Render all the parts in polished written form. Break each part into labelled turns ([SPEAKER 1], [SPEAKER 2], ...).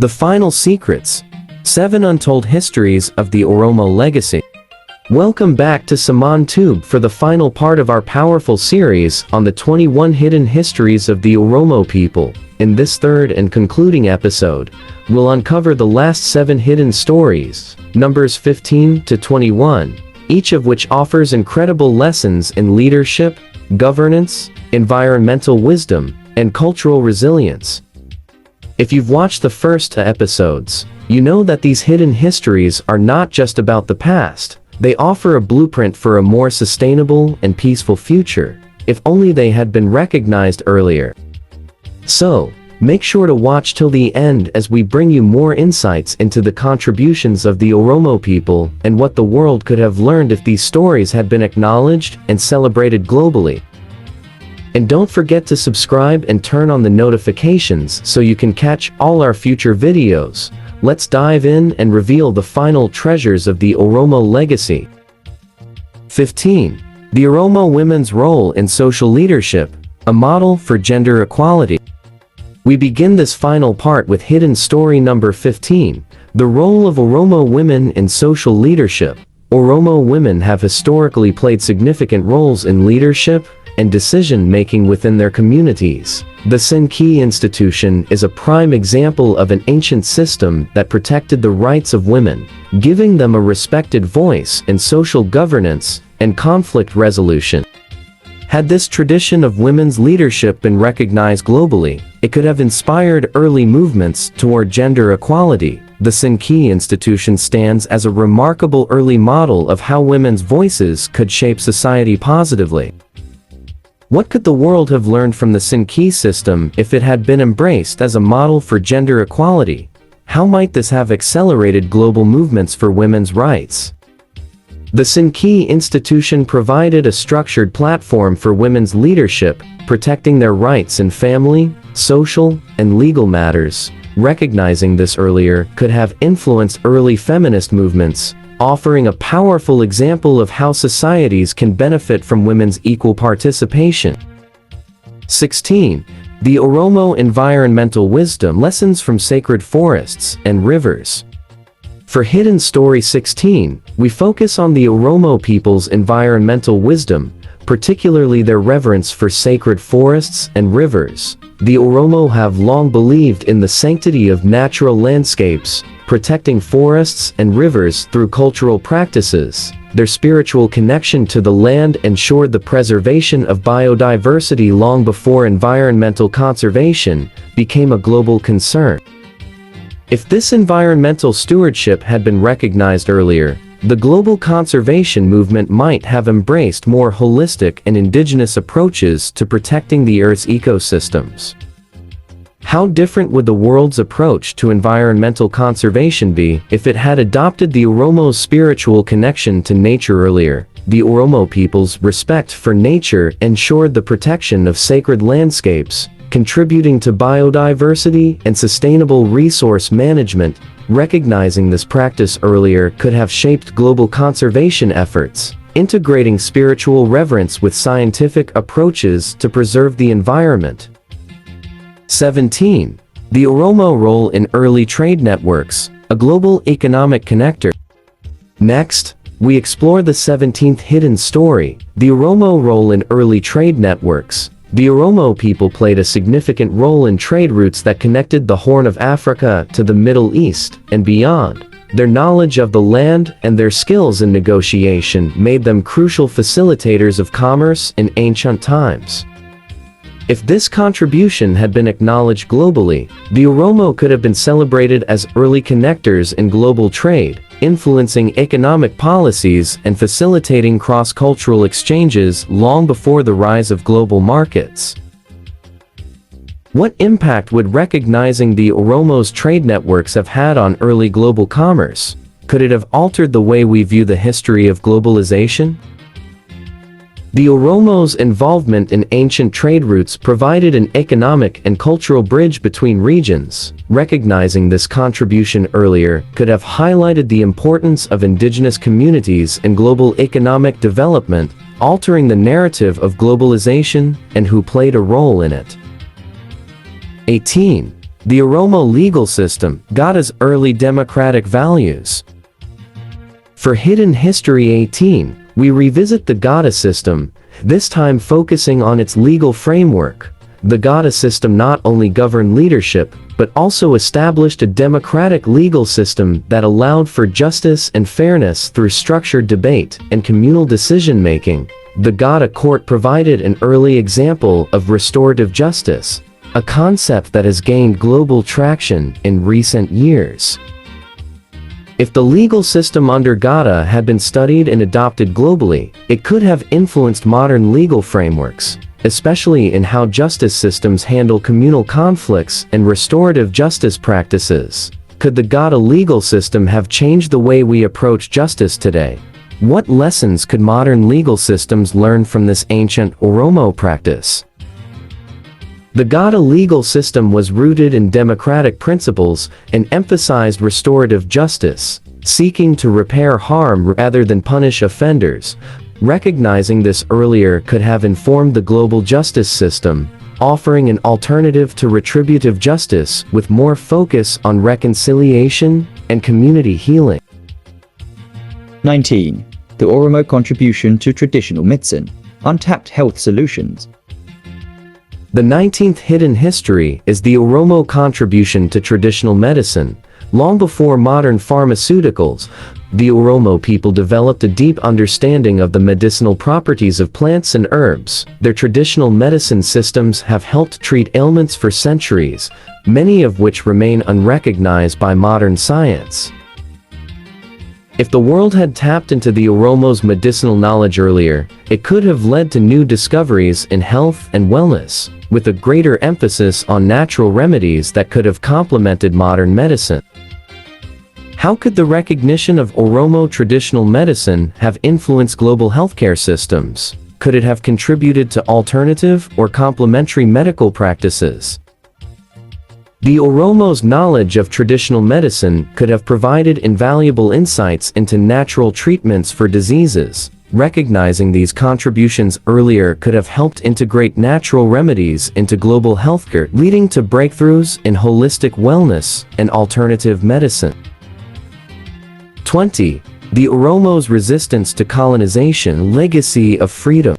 [SPEAKER 1] The Final Secrets: 7 Untold Histories of the Oromo Legacy. Welcome back to Simaan Tube for the final part of our powerful series on the 21 hidden histories of the Oromo people. In this third and concluding episode, we'll uncover the last 7 hidden stories, numbers 15 to 21, each of which offers incredible lessons in leadership, governance, environmental wisdom, and cultural resilience. If you've watched the first 2 episodes, you know that these hidden histories are not just about the past. They offer a blueprint for a more sustainable and peaceful future, if only they had been recognized earlier. So, make sure to watch till the end as we bring you more insights into the contributions of the Oromo people and what the world could have learned if these stories had been acknowledged and celebrated globally. And don't forget to subscribe and turn on the notifications so you can catch all our future videos. Let's dive in and reveal the final treasures of the Oromo legacy. 15. The Oromo women's role in social leadership, a model for gender equality. We begin this final part with hidden story number 15, the role of Oromo women in social leadership. Oromo women have historically played significant roles in leadership and decision-making within their communities. The Siinqee institution is a prime example of an ancient system that protected the rights of women, giving them a respected voice in social governance and conflict resolution. Had this tradition of women's leadership been recognized globally, it could have inspired early movements toward gender equality. The Siinqee institution stands as a remarkable early model of how women's voices could shape society positively. What could the world have learned from the Siinqee system if it had been embraced as a model for gender equality? How might this have accelerated global movements for women's rights? The Siinqee institution provided a structured platform for women's leadership, protecting their rights in family, social, and legal matters. Recognizing this earlier could have influenced early feminist movements, offering a powerful example of how societies can benefit from women's equal participation. 16. The Oromo environmental wisdom, lessons from sacred forests and rivers. For Hidden Story 16, we focus on the Oromo people's environmental wisdom, particularly their reverence for sacred forests and rivers. The Oromo have long believed in the sanctity of natural landscapes, protecting forests and rivers through cultural practices. Their spiritual connection to the land ensured the preservation of biodiversity long before environmental conservation became a global concern. If this environmental stewardship had been recognized earlier, the global conservation movement might have embraced more holistic and indigenous approaches to protecting the Earth's ecosystems. How different would the world's approach to environmental conservation be if it had adopted the Oromo's spiritual connection to nature earlier? The Oromo people's respect for nature ensured the protection of sacred landscapes, contributing to biodiversity and sustainable resource management. Recognizing this practice earlier could have shaped global conservation efforts, integrating spiritual reverence with scientific approaches to preserve the environment. 17. The Oromo role in early trade networks, a global economic connector. Next, we explore the 17th hidden story, the Oromo role in early trade networks. The Oromo people played a significant role in trade routes that connected the Horn of Africa to the Middle East and beyond. Their knowledge of the land and their skills in negotiation made them crucial facilitators of commerce in ancient times. If this contribution had been acknowledged globally, the Oromo could have been celebrated as early connectors in global trade, influencing economic policies and facilitating cross-cultural exchanges long before the rise of global markets. What impact would recognizing the Oromo's trade networks have had on early global commerce? Could it have altered the way we view the history of globalization? The Oromo's involvement in ancient trade routes provided an economic and cultural bridge between regions. Recognizing this contribution earlier could have highlighted the importance of indigenous communities in global economic development, altering the narrative of globalization and who played a role in it. 18. The Oromo legal system, Gadaa's early democratic values. For Hidden History 18, we revisit the Gadaa system, this time focusing on its legal framework. The Gadaa system not only governed leadership, but also established a democratic legal system that allowed for justice and fairness through structured debate and communal decision-making. The Gadaa court provided an early example of restorative justice, a concept that has gained global traction in recent years. If the legal system under Gadaa had been studied and adopted globally, it could have influenced modern legal frameworks, especially in how justice systems handle communal conflicts and restorative justice practices. Could the Gadaa legal system have changed the way we approach justice today? What lessons could modern legal systems learn from this ancient Oromo practice? The Gadaa legal system was rooted in democratic principles and emphasized restorative justice, seeking to repair harm rather than punish offenders. Recognizing this earlier could have informed the global justice system, offering an alternative to retributive justice with more focus on reconciliation and community healing.
[SPEAKER 2] 19. The Oromo contribution to traditional medicine, untapped health solutions.
[SPEAKER 1] The 19th hidden history is the Oromo contribution to traditional medicine. Long before modern pharmaceuticals, the Oromo people developed a deep understanding of the medicinal properties of plants and herbs. Their traditional medicine systems have helped treat ailments for centuries, many of which remain unrecognized by modern science. If the world had tapped into the Oromo's medicinal knowledge earlier, it could have led to new discoveries in health and wellness, with a greater emphasis on natural remedies that could have complemented modern medicine. How could the recognition of Oromo traditional medicine have influenced global healthcare systems? Could it have contributed to alternative or complementary medical practices? The Oromo's knowledge of traditional medicine could have provided invaluable insights into natural treatments for diseases. Recognizing these contributions earlier could have helped integrate natural remedies into global healthcare, leading to breakthroughs in holistic wellness and alternative medicine. 20. The Oromo's resistance to colonization, legacy of freedom.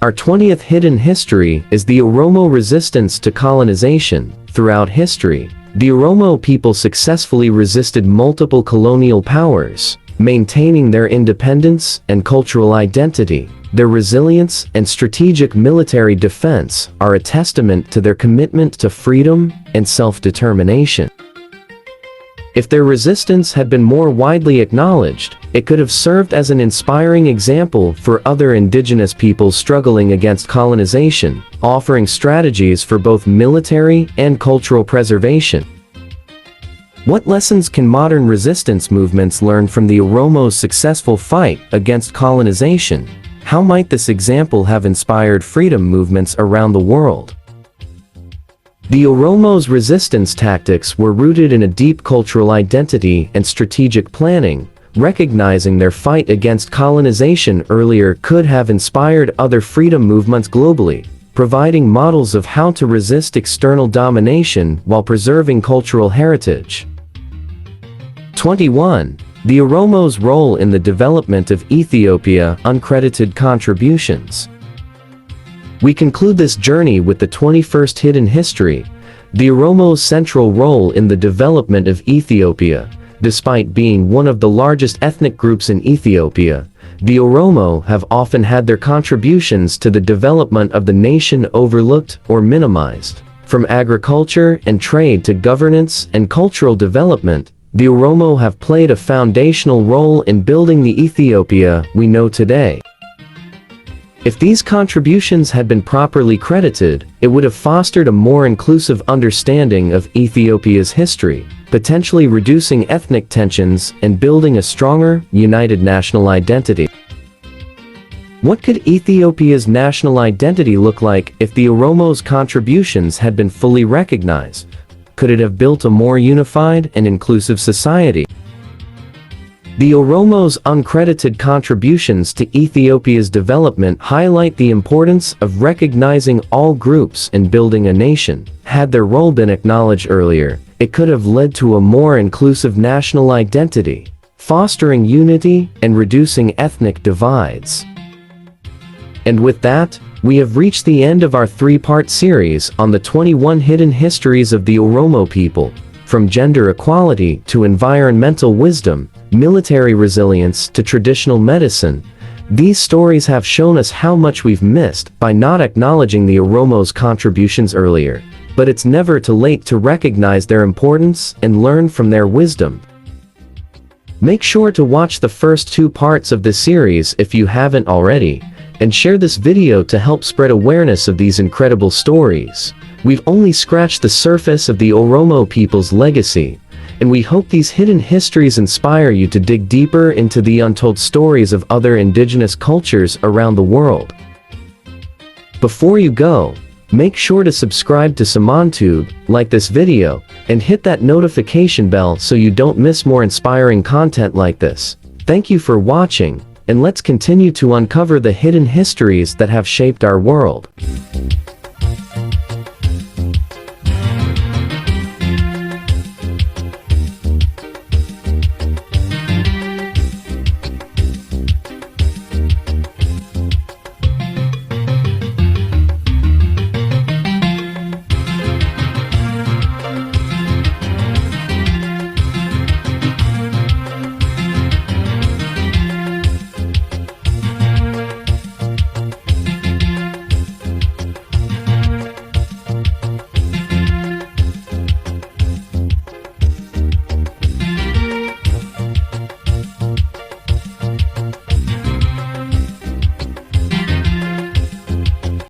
[SPEAKER 1] Our 20th hidden history is the Oromo resistance to colonization. Throughout history, the Oromo people successfully resisted multiple colonial powers, maintaining their independence and cultural identity. Their resilience and strategic military defense are a testament to their commitment to freedom and self-determination. If their resistance had been more widely acknowledged, it could have served as an inspiring example for other indigenous peoples struggling against colonization, offering strategies for both military and cultural preservation. What lessons can modern resistance movements learn from the Oromo's successful fight against colonization? How might this example have inspired freedom movements around the world? The Oromo's resistance tactics were rooted in a deep cultural identity and strategic planning. Recognizing their fight against colonization earlier could have inspired other freedom movements globally, providing models of how to resist external domination while preserving cultural heritage. 21. The Oromo's role in the development of Ethiopia, uncredited contributions. We conclude this journey with the 21st hidden history, the Oromo's central role in the development of Ethiopia. Despite being one of the largest ethnic groups in Ethiopia, the Oromo have often had their contributions to the development of the nation overlooked or minimized. From agriculture and trade to governance and cultural development, the Oromo have played a foundational role in building the Ethiopia we know today. If these contributions had been properly credited, it would have fostered a more inclusive understanding of Ethiopia's history, potentially reducing ethnic tensions and building a stronger, united national identity. What could Ethiopia's national identity look like if the Oromo's contributions had been fully recognized? Could it have built a more unified and inclusive society? The Oromo's uncredited contributions to Ethiopia's development highlight the importance of recognizing all groups and building a nation. Had their role been acknowledged earlier, it could have led to a more inclusive national identity, fostering unity and reducing ethnic divides. And with that, we have reached the end of our three-part series on the 21 hidden histories of the Oromo people. From gender equality to environmental wisdom, military resilience to traditional medicine, these stories have shown us how much we've missed by not acknowledging the Oromo's contributions earlier. But it's never too late to recognize their importance and learn from their wisdom. Make sure to watch the first two parts of this series if you haven't already, and share this video to help spread awareness of these incredible stories. We've only scratched the surface of the Oromo people's legacy, and we hope these hidden histories inspire you to dig deeper into the untold stories of other indigenous cultures around the world. Before you go, make sure to subscribe to Simaan Tube, like this video, and hit that notification bell so you don't miss more inspiring content like this. Thank you for watching, and let's continue to uncover the hidden histories that have shaped our world.